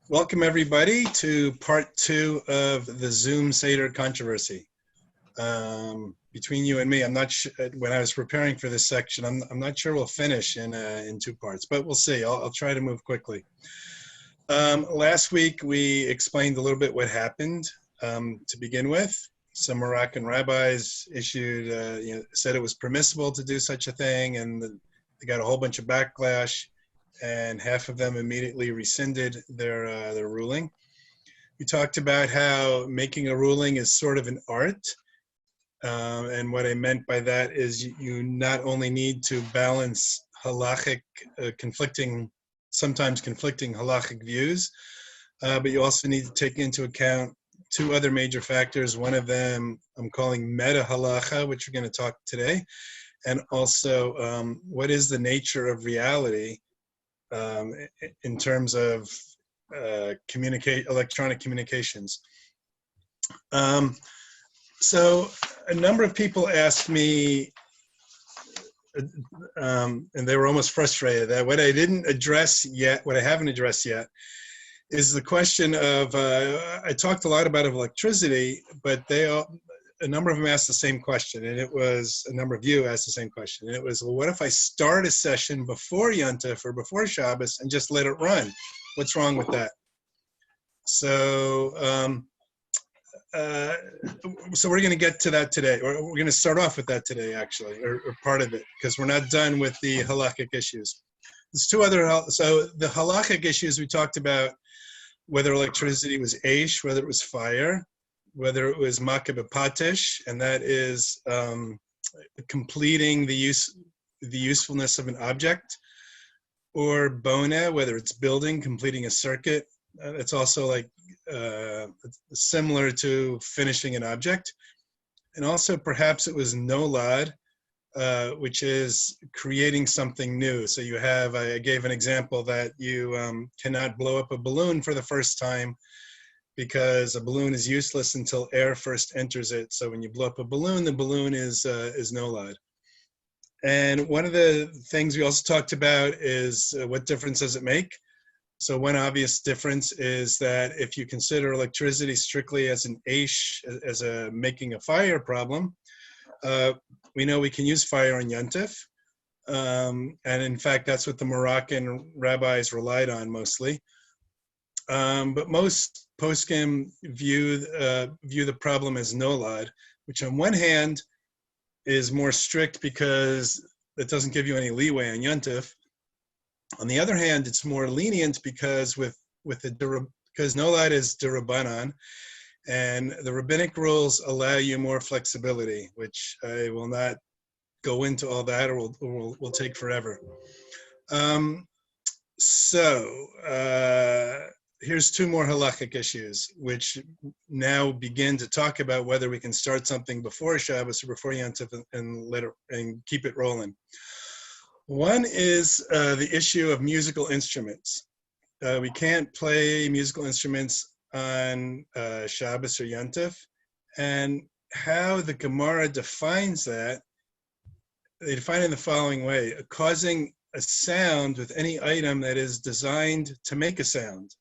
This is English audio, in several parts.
Welcome everybody to part 2 of the Zoom Seder controversy. Between you and me, I'm not sure, when I was preparing for this section, I'm not sure we'll finish in 2 parts, but we'll see. I'll try to move quickly. Last week we explained a little bit what happened. To begin with, some Moroccan rabbis issued, said it was permissible to do such a thing, and they got a whole bunch of backlash. And half of them immediately rescinded their ruling. We talked about how making a ruling is sort of an art. And what I meant by that is you not only need to balance halachic, sometimes conflicting halachic views, but you also need to take into account 2 other major factors. One of them I'm calling meta-halacha, which we're going to talk today, and also what is the nature of reality in terms of electronic communications. So a number of people asked me, and they were almost frustrated, that what I haven't addressed yet, is the question of, I talked a lot about electricity, but a number of them asked the same question, and a number of you asked the same question, and it was, well, what if I start a session before Yontif or before Shabbos and just let it run? What's wrong with that? So, so we're going to get to that today, or we're going to start off with that today, actually, or part of it, because we're not done with the halachic issues. There's 2 other, so the halachic issues we talked about, whether electricity was eish, whether it was fire, whether it was makabepatish, and that is completing the usefulness of an object, or bona, whether it's building, completing a circuit. It's also like similar to finishing an object. And also perhaps it was nolad, which is creating something new. So you have, I gave an example that you cannot blow up a balloon for the first time, because a balloon is useless until air first enters it. So when you blow up a balloon, the balloon is nolad. And one of the things we also talked about is what difference does it make? So one obvious difference is that if you consider electricity strictly as an eish, as making a fire problem, we know we can use fire on Yontif. And in fact, that's what the Moroccan rabbis relied on mostly. But most poskim view the problem as nolad, which on one hand is more strict because it doesn't give you any leeway on Yontif. On the other hand, it's more lenient because because nolad is d'Rabbanan, and the rabbinic rules allow you more flexibility, which I will not go into all that, or will take forever. Here's 2 more halachic issues, which now begin to talk about whether we can start something before Shabbos or before Yontif and keep it rolling. One is the issue of musical instruments. We can't play musical instruments on Shabbos or Yontif, and how the Gemara defines that, they define it in the following way: causing a sound with any item that is designed to make a sound.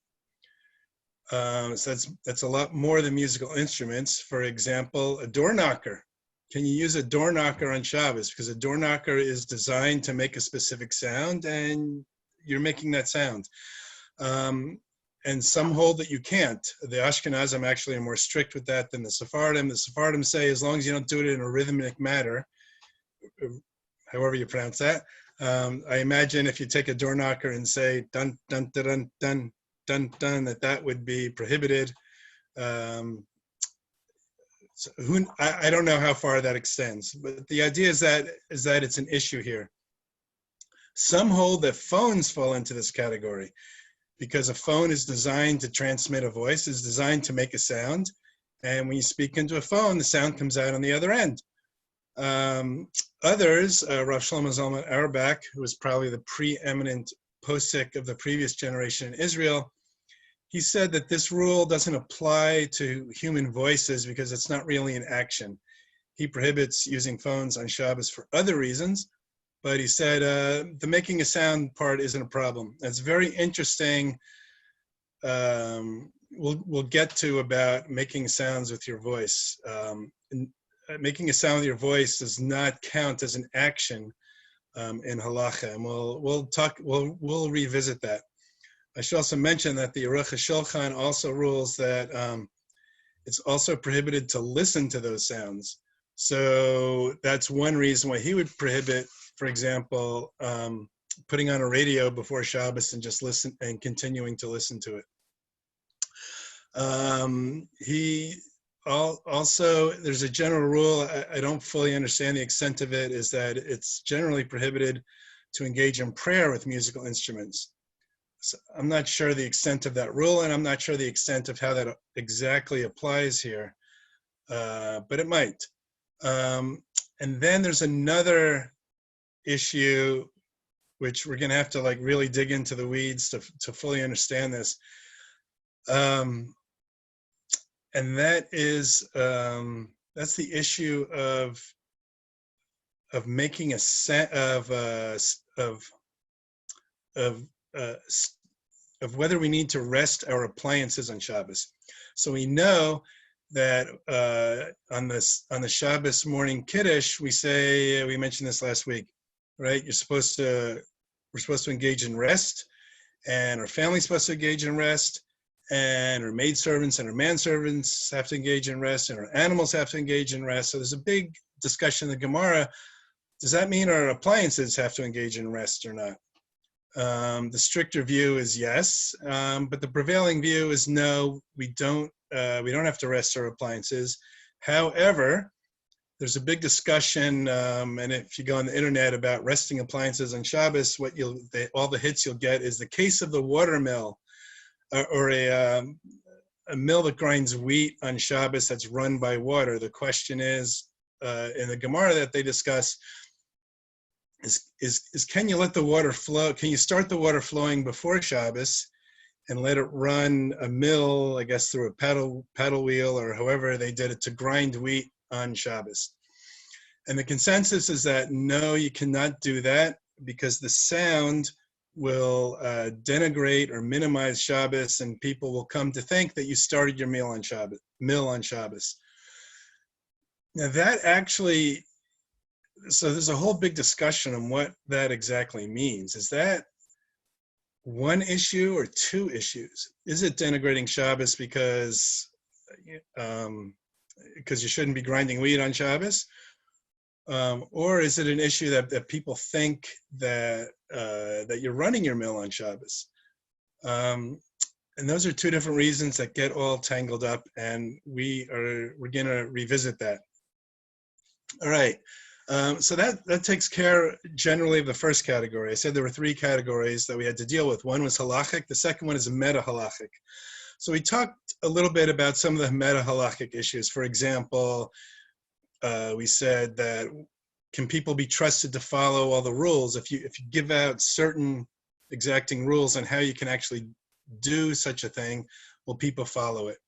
So that's a lot more than musical instruments. For example, a door knocker. Can you use a door knocker on Shabbos? Because a door knocker is designed to make a specific sound, and you're making that sound. And some hold that you can't. The Ashkenazim actually are more strict with that than the Sephardim. The Sephardim say as long as you don't do it in a rhythmic manner, however you pronounce that. I imagine if you take a door knocker and say dun dun dun dun dun dun dun, that would be prohibited. So I don't know how far that extends, but the idea is that it's an issue here. Some hold that phones fall into this category, because a phone is designed to transmit a voice, is designed to make a sound, and when you speak into a phone, the sound comes out on the other end. Others, Rav Shlomo Zalman Auerbach, who was probably the preeminent posek of the previous generation in Israel, he said that this rule doesn't apply to human voices because it's not really an action. He prohibits using phones on Shabbos for other reasons, but he said the making a sound part isn't a problem. It's very interesting we'll get to about making sounds with your voice. And making a sound with your voice does not count as an action in halacha, and we'll revisit that. I should also mention that the Aruch HaShulchan also rules that it's also prohibited to listen to those sounds. So that's one reason why he would prohibit, for example, putting on a radio before Shabbos and just listen and continuing to listen to it. Also, there's a general rule, I don't fully understand the extent of it, is that it's generally prohibited to engage in prayer with musical instruments. So I'm not sure the extent of that rule, and I'm not sure the extent of how that exactly applies here, but it might. And then there's another issue, which we're gonna have to like really dig into the weeds to fully understand this. And that is, that's the issue of making a set of whether we need to rest our appliances on Shabbos. So we know that on the Shabbos morning Kiddush, we mentioned this last week, right? We're supposed to engage in rest, and our family's supposed to engage in rest, and our maidservants and our manservants have to engage in rest, and our animals have to engage in rest. So there's a big discussion in the Gemara. Does that mean our appliances have to engage in rest or not? The stricter view is yes, but the prevailing view is no, we don't have to rest our appliances. However, there's a big discussion, and if you go on the internet about resting appliances on Shabbos, all the hits you'll get is the case of the water mill, or a mill that grinds wheat on Shabbos that's run by water. The question is, in the Gemara that they discuss, is can you let the water flow? Can you start the water flowing before Shabbos and let it run a mill, I guess through a paddle wheel or however they did it, to grind wheat on Shabbos? And the consensus is that no, you cannot do that, because the sound will denigrate or minimize Shabbos, and people will come to think that you started your mill on Shabbos. Now that actually, so there's a whole big discussion on what that exactly means. Is that one issue or two issues? Is it denigrating Shabbos because you shouldn't be grinding wheat on Shabbos? Or is it an issue that people think that you're running your mill on Shabbos? And those are two different reasons that get all tangled up, and we're gonna revisit that. All right, so that takes care generally of the first category. I said there were three categories that we had to deal with. One was halachic, the second one is meta-halachic. So we talked a little bit about some of the meta-halachic issues. For example, we said that can people be trusted to follow all the rules? If you give out certain exacting rules on how you can actually do such a thing, will people follow it?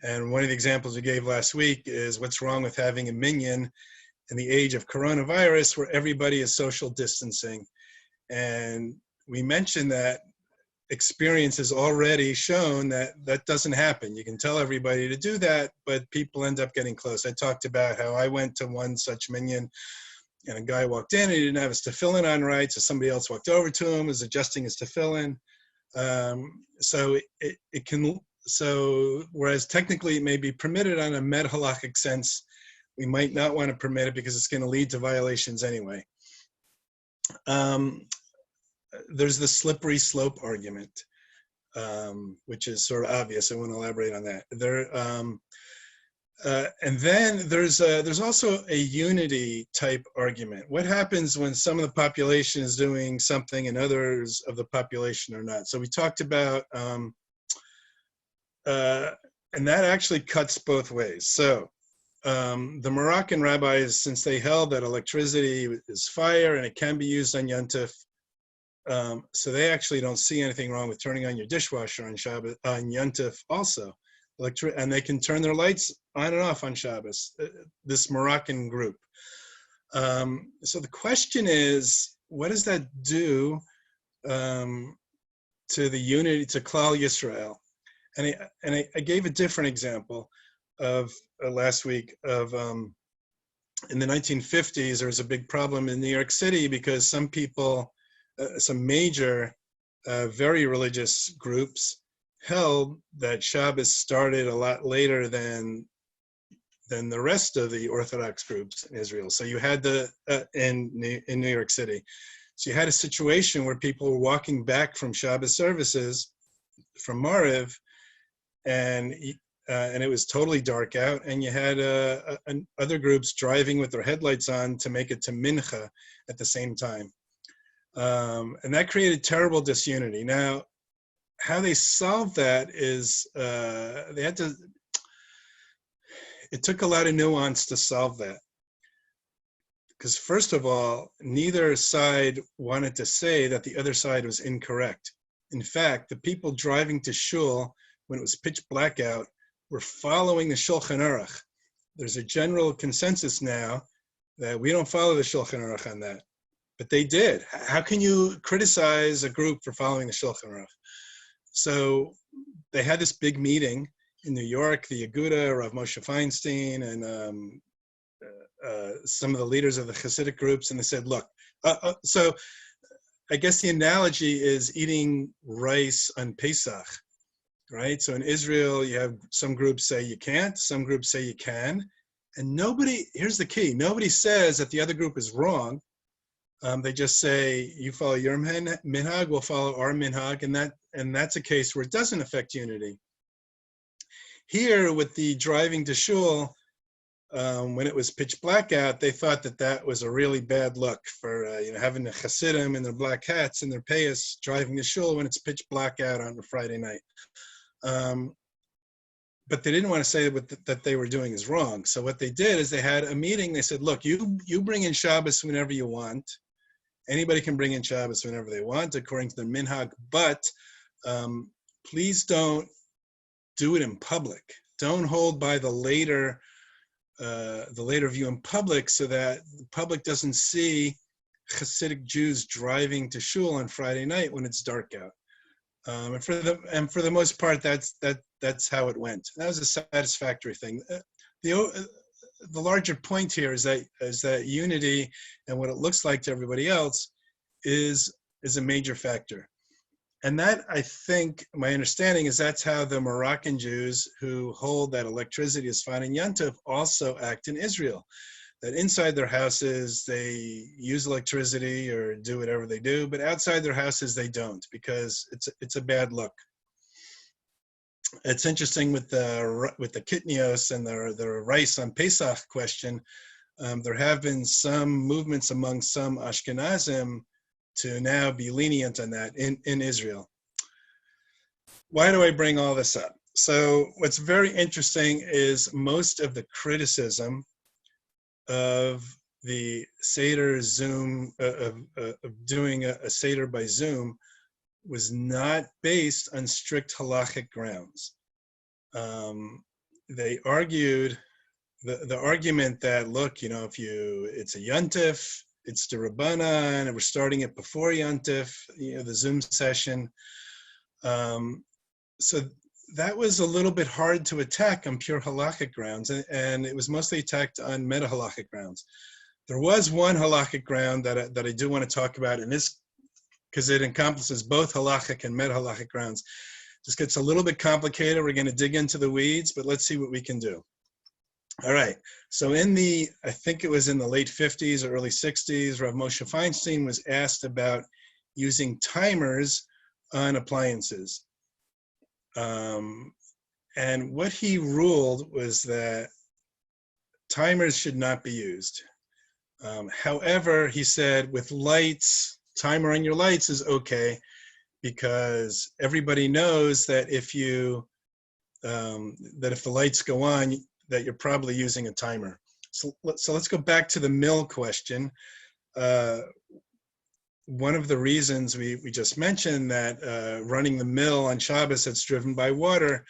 And one of the examples we gave last week is what's wrong with having a minyan in the age of coronavirus where everybody is social distancing. And we mentioned that experience has already shown that that doesn't happen. You can tell everybody to do that, but people end up getting close. I talked about how I went to one such minyan, and a guy walked in and he didn't have his tefillin on right, so somebody else walked over to him, was adjusting his tefillin. So whereas technically it may be permitted on a meta-halachic sense, we might not want to permit it because it's going to lead to violations anyway. There's the slippery slope argument, which is sort of obvious. I won't elaborate on that. And then there's also a unity type argument. What happens when some of the population is doing something and others of the population are not? So we talked about, and that actually cuts both ways. So the Moroccan rabbis, since they held that electricity is fire and it can be used on Yom Tov, so they actually don't see anything wrong with turning on your dishwasher on Shabbat, on Yom Tov also. And they can turn their lights on and off on Shabbos, this Moroccan group. So the question is, what does that do to the unity, to Klal Yisrael? I gave a different example of last week of in the 1950s, there was a big problem in New York City because some people, some major, very religious groups held that Shabbos started a lot later than the rest of the Orthodox groups in Israel. So you had in New York City. So you had a situation where people were walking back from Shabbos services from Mariv, and it was totally dark out, and you had other groups driving with their headlights on to make it to Mincha at the same time. And that created terrible disunity. Now, how they solved that is they had to, it took a lot of nuance to solve that. Because first of all, neither side wanted to say that the other side was incorrect. In fact, the people driving to shul when it was pitch black out were following the Shulchan Aruch. There's a general consensus now that we don't follow the Shulchan Aruch on that, but they did. How can you criticize a group for following the Shulchan Aruch? So they had this big meeting in New York, the Aguda, Rav Moshe Feinstein, and some of the leaders of the Hasidic groups, and they said, look, so I guess the analogy is eating rice on Pesach, right? So in Israel, you have some groups say you can't, some groups say you can, and nobody, here's the key, nobody says that the other group is wrong. They just say, you follow your minhag, we'll follow our minhag, and that's a case where it doesn't affect unity. Here, with the driving to shul, when it was pitch black out, they thought that that was a really bad look for having the Hasidim in their black hats and their payas driving to shul when it's pitch black out on a Friday night. But they didn't want to say that they were doing is wrong. So what they did is they had a meeting. They said, look, you bring in Shabbos whenever you want. Anybody can bring in Shabbos whenever they want, according to their minhag, but please don't do it in public. Don't hold by the later view in public, so that the public doesn't see Hasidic Jews driving to shul on Friday night when it's dark out. And for the most part, that's how it went. That was a satisfactory thing. The larger point here is that unity and what it looks like to everybody else is a major factor. And that, I think, my understanding is that's how the Moroccan Jews who hold that electricity is fine in Yom Tov also act in Israel. That inside their houses, they use electricity or do whatever they do, but outside their houses, they don't, because it's a bad look. It's interesting with the kitnios and the rice on Pesach question. There have been some movements among some Ashkenazim to now be lenient on that in Israel. Why do I bring all this up? So what's very interesting is most of the criticism of the Seder Zoom, of doing a Seder by Zoom, was not based on strict halachic grounds. They argued the argument that, look, it's a yontif, it's the Rabbanan, and we're starting it before yontif, the Zoom session. So that was a little bit hard to attack on pure halachic grounds, and it was mostly attacked on meta-halachic grounds. There was one halachic ground that I do want to talk about in this, because it encompasses both halachic and meta-halachic grounds. This gets a little bit complicated. We're going to dig into the weeds, but let's see what we can do. All right. So I think it was in the late 50s or early 60s, Rav Moshe Feinstein was asked about using timers on appliances. And what he ruled was that timers should not be used. However, he said with lights, timer on your lights is okay, because everybody knows that if the lights go on, that you're probably using a timer. So let's go back to the mill question. One of the reasons we just mentioned that running the mill on Shabbos that's driven by water,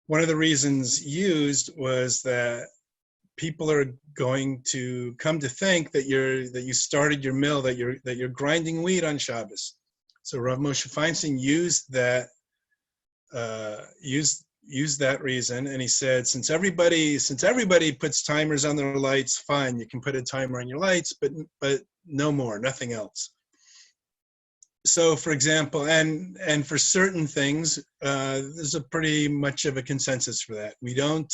one of the reasons used was that people are going to come to think that you started your mill, that you're grinding wheat on Shabbos. So Rav Moshe Feinstein used that used that reason, and he said, since everybody puts timers on their lights, fine, you can put a timer on your lights, but no more, nothing else. So, for example, and for certain things, there's a pretty much of a consensus for that. We don't.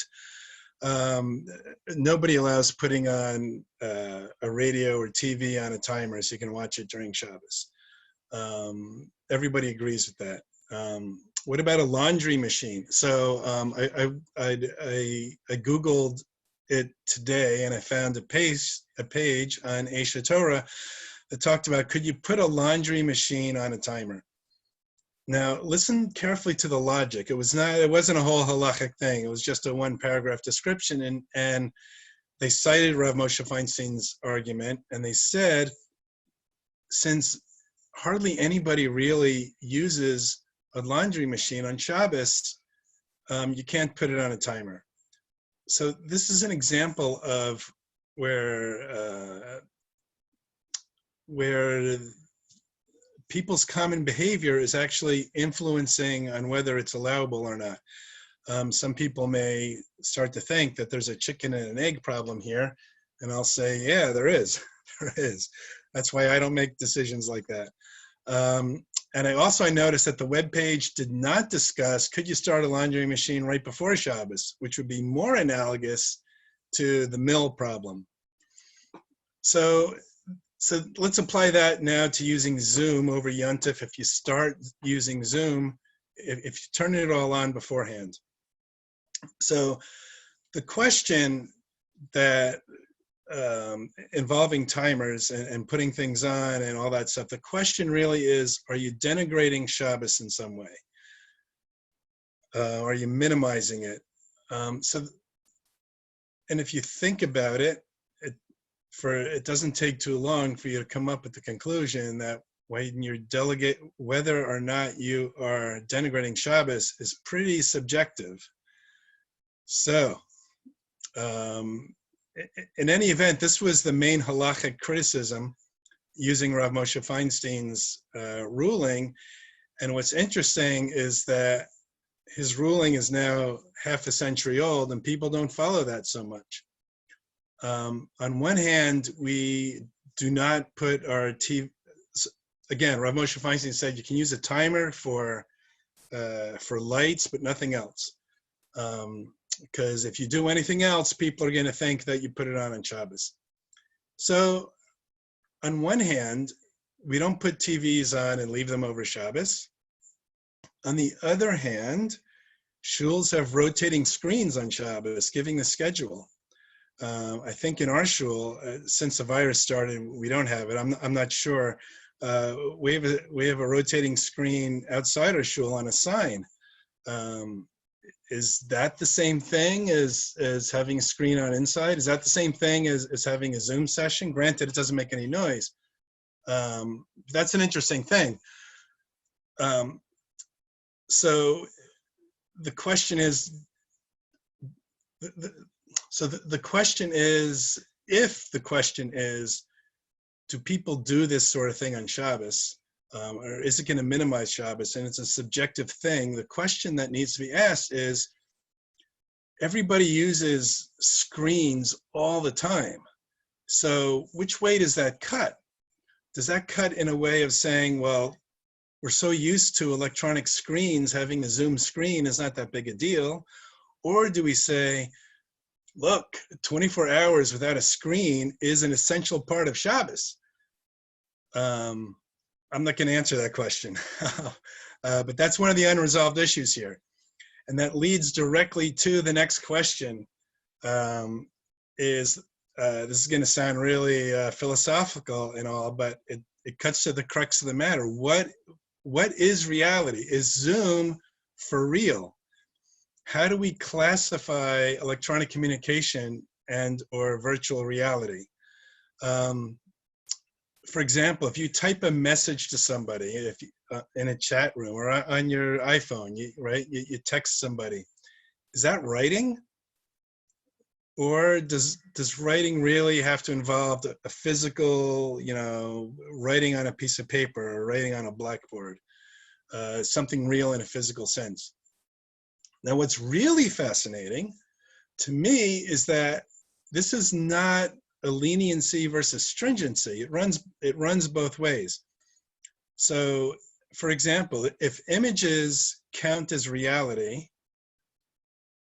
Nobody allows putting on a radio or TV on a timer so you can watch it during Shabbos. Everybody agrees with that. What about a laundry machine? So I Googled it today, and I found a page on Esha Torah that talked about, could you put a laundry machine on a timer? Now, listen carefully to the logic. It wasn't a whole halachic thing. It was just a one paragraph description. And they cited Rav Moshe Feinstein's argument, and they said, since hardly anybody really uses a laundry machine on Shabbos, you can't put it on a timer. So this is an example of where people's common behavior is actually influencing on whether it's allowable or not. Some people may start to think that there's a chicken and an egg problem here, and I'll say, yeah, there is. There is. That's why I don't make decisions like that. And I noticed that the webpage did not discuss, could you start a laundry machine right before Shabbos, which would be more analogous to the mill problem. So let's apply that now to using Zoom over Yontif. If you start using Zoom, if you turn it all on beforehand. So the question that involving timers and putting things on and all that stuff, the question really is, are you denigrating Shabbos in some way? Are you minimizing it? And if you think about it, it doesn't take too long for you to come up with the conclusion that when you're whether or not you are denigrating Shabbos is pretty subjective. So, in any event, this was the main halachic criticism using Rav Moshe Feinstein's ruling. And what's interesting is that his ruling is now half a century old, and people don't follow that so much. On one hand, we do not put our TV. Again, Rav Moshe Feinstein said you can use a timer for lights, but nothing else. Because if you do anything else, people are going to think that you put it on Shabbos. So, on one hand, we don't put TVs on and leave them over Shabbos. On the other hand, shuls have rotating screens on Shabbos, giving the schedule. I think in our shul, since the virus started, we don't have it. I'm not sure. We have a rotating screen outside our shul on a sign. Is that the same thing as having a screen on inside? Is that the same thing as having a Zoom session? Granted, it doesn't make any noise. That's an interesting thing. So the question is, the question is, do people do this sort of thing on Shabbos? Or is it going to minimize Shabbos? And it's a subjective thing. The question that needs to be asked is, everybody uses screens all the time. So which way does that cut? Does that cut in a way of saying, well, we're so used to electronic screens, having a Zoom screen is not that big a deal? Or do we say, look, 24 hours without a screen is an essential part of Shabbos? I'm not going to answer that question, but that's one of the unresolved issues here. And that leads directly to the next question, this is going to sound really philosophical and all, but it cuts to the crux of the matter. What is reality? Is Zoom for real? How do we classify electronic communication and or virtual reality? For example, if you type a message to somebody, in a chat room or on your iPhone, you text somebody, is that writing? Or does writing really have to involve a physical, writing on a piece of paper or writing on a blackboard, something real in a physical sense? Now, what's really fascinating to me is that this is not a leniency versus stringency. It runs both ways. So, for example, if images count as reality,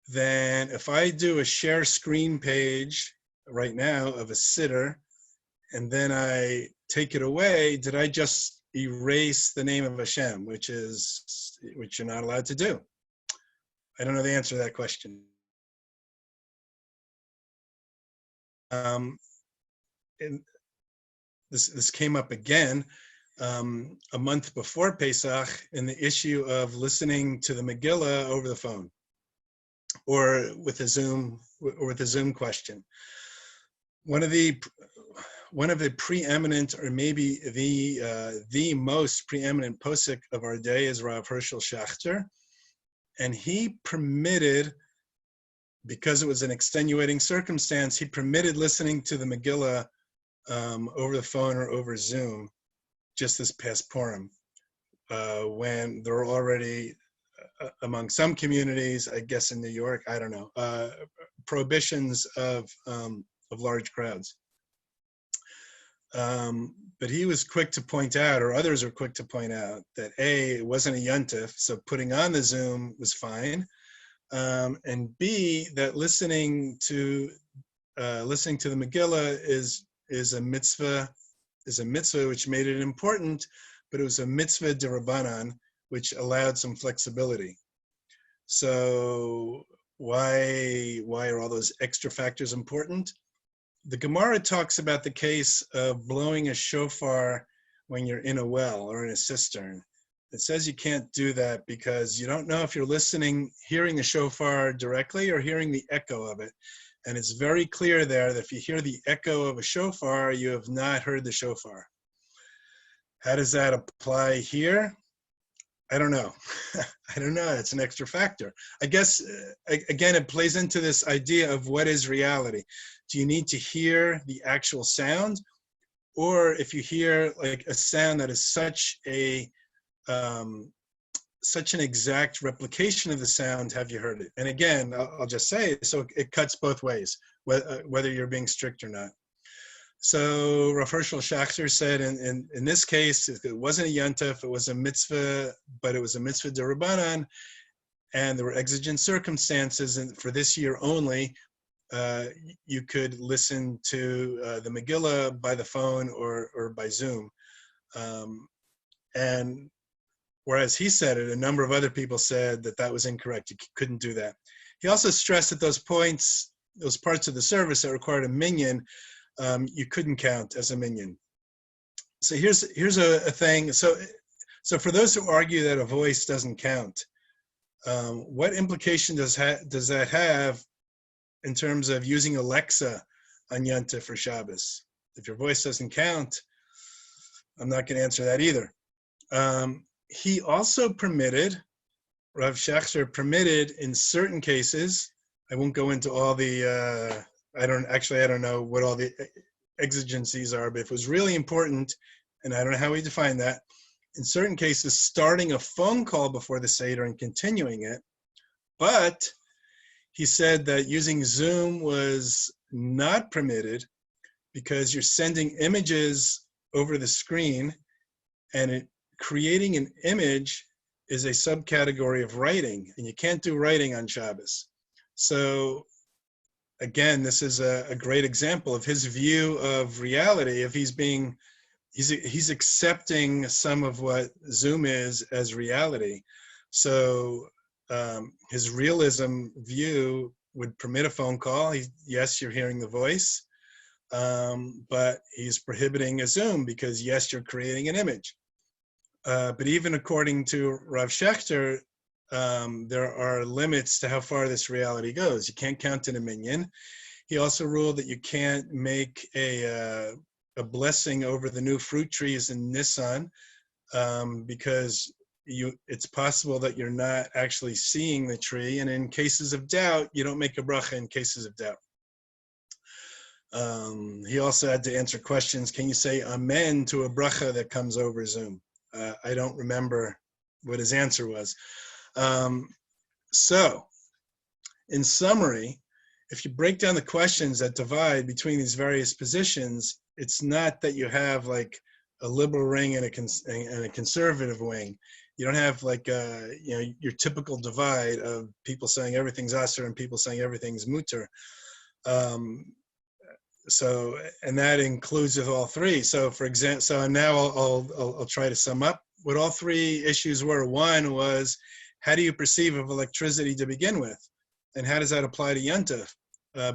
then if I do a share screen page right now of a siddur, and then I take it away, did I just erase the name of Hashem, which you're not allowed to do? I don't know the answer to that question. And this came up again a month before Pesach in the issue of listening to the Megillah over the phone or with a Zoom question. One of the preeminent, or maybe the most preeminent posek of our day is Rav Hershel Schachter, and he permitted, because it was an extenuating circumstance, he permitted listening to the Megillah over the phone or over Zoom just this past Purim, when there were already, among some communities, I guess in New York, I don't know, prohibitions of large crowds. But he was quick to point out, or others were quick to point out, that A, it wasn't a yontif, so putting on the Zoom was fine, and B, that listening to the Megillah is a mitzvah which made it important, but it was a mitzvah d'Rabbanan, which allowed some flexibility. So why are all those extra factors important? The Gemara talks about the case of blowing a shofar when you're in a well or in a cistern. It says you can't do that because you don't know if you're hearing the shofar directly or hearing the echo of it. And it's very clear there that if you hear the echo of a shofar, you have not heard the shofar. How does that apply here? I don't know. I don't know. It's an extra factor. I guess, again, it plays into this idea of what is reality. Do you need to hear the actual sound? Or if you hear like a sound that is such an exact replication of the sound, have you heard it? And again, I'll just say, so it cuts both ways, whether you're being strict or not. So Rav Hershel Schachter said in this case, it wasn't a yontif, it was a mitzvah, but it was a mitzvah d'Rabbanan, and there were exigent circumstances, and for this year only, you could listen to the Megillah by the phone or by Zoom. And whereas he said it, a number of other people said that was incorrect. You couldn't do that. He also stressed that those parts of the service that required a minyan, you couldn't count as a minyan. So here's a thing. So for those who argue that a voice doesn't count, what implication does that have in terms of using Alexa on Yontif for Shabbos? If your voice doesn't count, I'm not going to answer that either. He also permitted, Rav Schachter permitted in certain cases, I won't go into all the, I don't know what all the exigencies are, but if it was really important, and I don't know how we define that, in certain cases, starting a phone call before the Seder and continuing it. But he said that using Zoom was not permitted because you're sending images over the screen, and creating an image is a subcategory of writing, and you can't do writing on Shabbos. So again, this is a great example of his view of reality. If he's accepting some of what Zoom is as reality. So his realism view would permit a phone call. Yes, you're hearing the voice, but he's prohibiting a Zoom because yes, you're creating an image. But even according to Rav Schachter, there are limits to how far this reality goes. You can't count in a minyan. He also ruled that you can't make a blessing over the new fruit trees in Nisan because it's possible that you're not actually seeing the tree, and in cases of doubt, you don't make a bracha in cases of doubt. He also had to answer questions. Can you say amen to a bracha that comes over Zoom? I don't remember what his answer was. So, in summary, if you break down the questions that divide between these various positions, it's not that you have like a liberal wing and a conservative wing. You don't have like your typical divide of people saying everything's asur and people saying everything's mutter. So, and that includes with all three. So, for example, so now I'll try to sum up what all three issues were. One was, how do you perceive of electricity to begin with, and how does that apply to Yontif,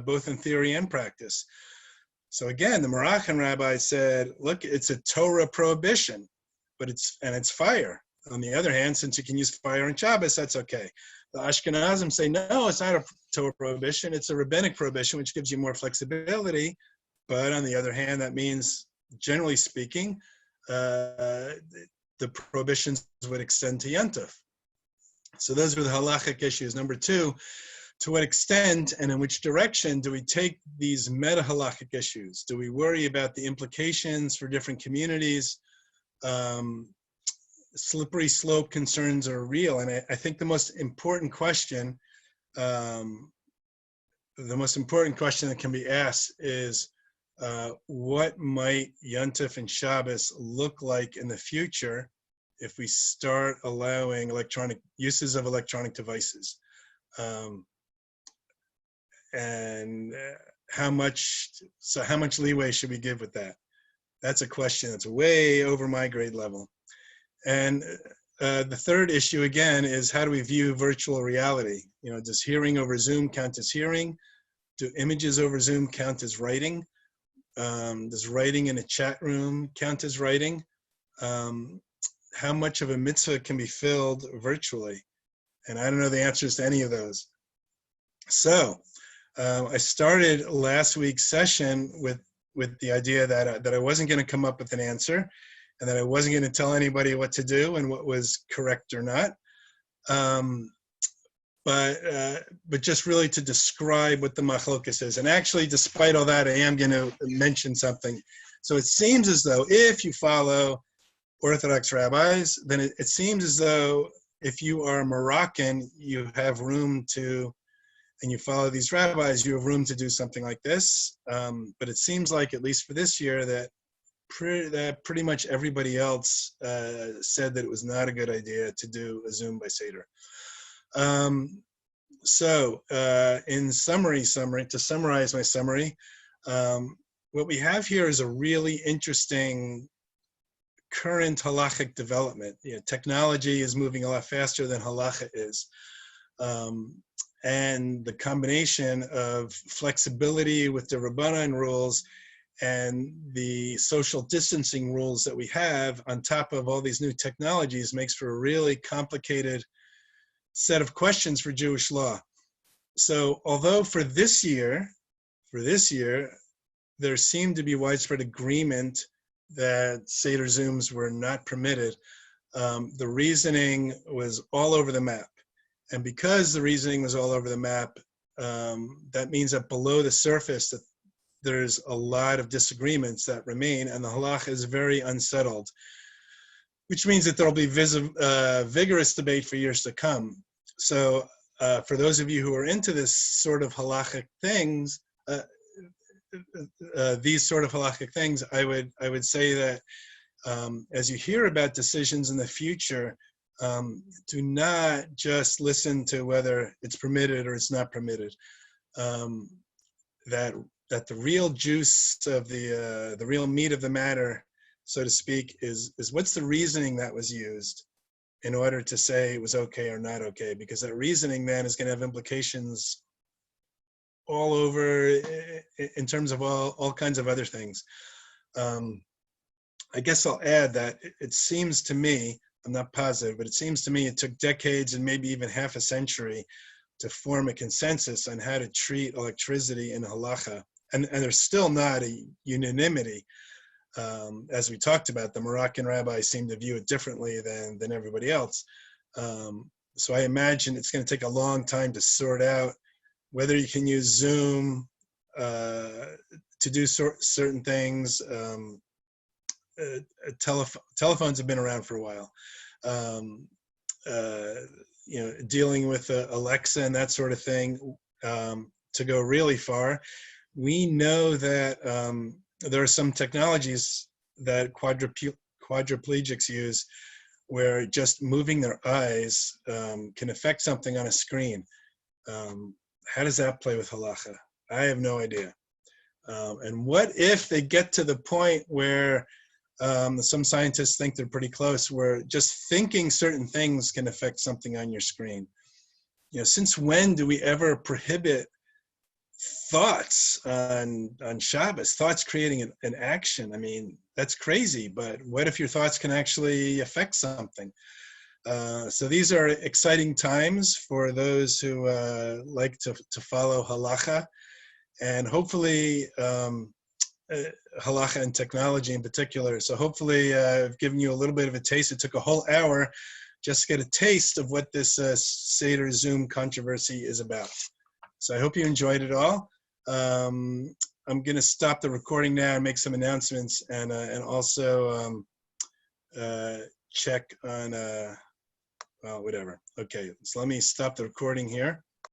both in theory and practice? So again, the Moroccan rabbi said, look, it's a Torah prohibition, but it's fire. On the other hand, since you can use fire on Shabbos, that's okay. The Ashkenazim say, no, it's not a Torah prohibition, it's a rabbinic prohibition, which gives you more flexibility. But on the other hand, that means, generally speaking, the prohibitions would extend to Yontif. So those were the halachic issues. Number two, to what extent and in which direction do we take these meta-halachic issues? Do we worry about the implications for different communities? Slippery slope concerns are real. And I think the most important question that can be asked is, what might Yontif and Shabbos look like in the future if we start allowing uses of electronic devices? And how much leeway should we give with that? That's a question that's way over my grade level. And the third issue, again, is how do we view virtual reality? Does hearing over Zoom count as hearing? Do images over Zoom count as writing? Does writing in a chat room count as writing? How much of a mitzvah can be filled virtually? And I don't know the answers to any of those. So I started last week's session with the idea that I wasn't going to come up with an answer, and that I wasn't going to tell anybody what to do and what was correct or not. But just really to describe what the machlokas is. And actually, despite all that, I am going to mention something. So it seems as though if you follow Orthodox rabbis, then it seems as though if you are Moroccan, you have room to, and you follow these rabbis, you have room to do something like this. But it seems like, at least for this year, that pretty much everybody else said that it was not a good idea to do a Zoom by Seder. So in summary, to summarize my summary, what we have here is a really interesting current halachic development. Technology is moving a lot faster than halacha is. And the combination of flexibility with the Rabbanan rules and the social distancing rules that we have on top of all these new technologies makes for a really complicated set of questions for Jewish law. So although for this year, there seemed to be widespread agreement that Seder Zooms were not permitted, the reasoning was all over the map. And because the reasoning was all over the map, that means that below the surface that there's a lot of disagreements that remain, and the halacha is very unsettled, which means that there'll be vigorous debate for years to come. So for those of you who are into this sort of halachic things, these sort of halachic things, I would say that as you hear about decisions in the future, do not just listen to whether it's permitted or it's not permitted. That the real juice of the real meat of the matter, so to speak, is what's the reasoning that was used in order to say it was okay or not okay, because that reasoning then is going to have implications all over in terms of all kinds of other things. I guess I'll add that it seems to me, I'm not positive, but it seems to me it took decades and maybe even half a century to form a consensus on how to treat electricity in halacha. And there's still not a unanimity. As we talked about, the Moroccan rabbis seem to view it differently than everybody else. So I imagine it's going to take a long time to sort out whether you can use Zoom to do certain things. Telephones have been around for a while. dealing with Alexa and that sort of thing, to go really far. We know that there are some technologies that quadriplegics use where just moving their eyes can affect something on a screen. How does that play with halacha? I have no idea. And what if they get to the point where some scientists think they're pretty close, where just thinking certain things can affect something on your screen? Since when do we ever prohibit thoughts on Shabbos, thoughts creating an action? I mean, that's crazy, but what if your thoughts can actually affect something? So these are exciting times for those who like to follow halacha, and hopefully halacha and technology in particular. So hopefully I've given you a little bit of a taste. It took a whole hour just to get a taste of what this Seder Zoom controversy is about. So I hope you enjoyed it all. I'm going to stop the recording now and make some announcements, and also check on, well, whatever. Okay, so let me stop the recording here.